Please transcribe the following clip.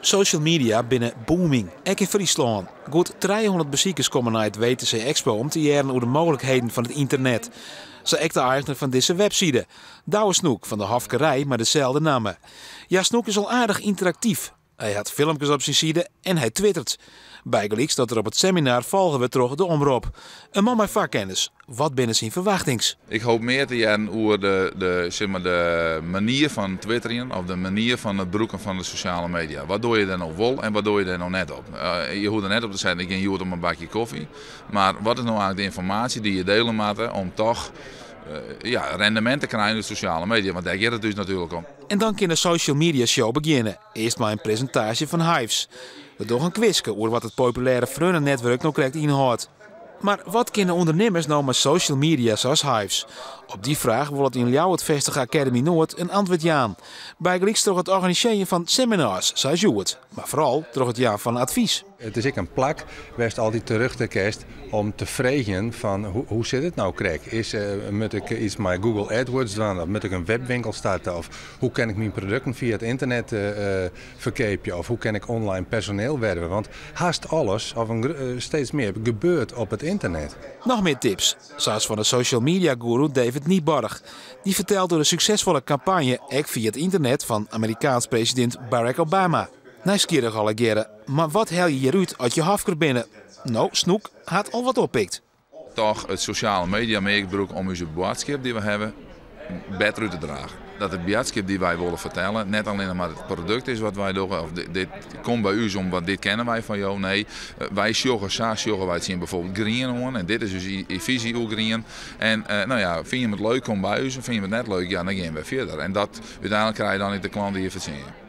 Social media binnen booming. Ook in Friesland. Goed 300 bezoekers komen naar het WTC Expo om te jaren over de mogelijkheden van het internet. Zo ook de eigenaar van deze website. Douwe Snoek van de Hafkerij, maar dezelfde namen. Ja, Snoek is al aardig interactief. Hij had filmpjes op zijn site en hij twittert. Bijgelijks dat er op het seminar volgen we terug de omroep. Een man met vakkennis. Wat binnen zijn verwachtings? Ik hoop meer te jaren over de manier van twitteren of de manier van het gebruiken van de sociale media. Wat doe je er nou wel en wat doe je er nou net op? Je hoort er net op te zeggen, ik ga hier om een bakje koffie. Maar wat is nou eigenlijk de informatie die je delen moet om toch rendement te krijgen in de sociale media? Want daar gaat het dus natuurlijk om. En dan kan de social media show beginnen. Eerst maar een presentatie van Hives. We doen een quizje over wat het populaire Freunde-netwerk nou krijgt inhoudt. Maar wat kunnen ondernemers nou met social media zoals Hives? Op die vraag wil het in Ljouwert Vestige Academy Noord een antwoord aan. Bijgelijks door het organiseren van seminars, zoals Joert. Maar vooral door het jaar van advies. Het is een plak waar je altijd terug te kerst om te vragen van hoe zit het nou krijg? Moet ik iets met Google AdWords doen? Of moet ik een webwinkel starten? Of hoe kan ik mijn producten via het internet verkopen? Of hoe kan ik online personeel werven? Want haast alles, of steeds meer, gebeurt op het internet. Nog meer tips, zoals van de social media guru David Nieborg. Die vertelt door de succesvolle campagne ook via het internet van Amerikaans president Barack Obama. Nieuwsgierig allegeren, maar wat haal je hieruit uit je hafker binnen? Nou, Snoek had al wat oppikt. Toch het sociale media meegebruiken om onze boodschap die we hebben beter uit te dragen. Dat het boodschap die wij willen vertellen niet alleen maar het product is wat wij doen. Of dit komt bij u om wat dit kennen wij van jou. Nee, wij sjoggen wij zien bijvoorbeeld green en dit is dus je visie hoe green. En vind je het leuk, kom bij u. Vind je het net leuk, ja, dan gaan we verder. En dat uiteindelijk krijg je dan niet de klant die je verzin.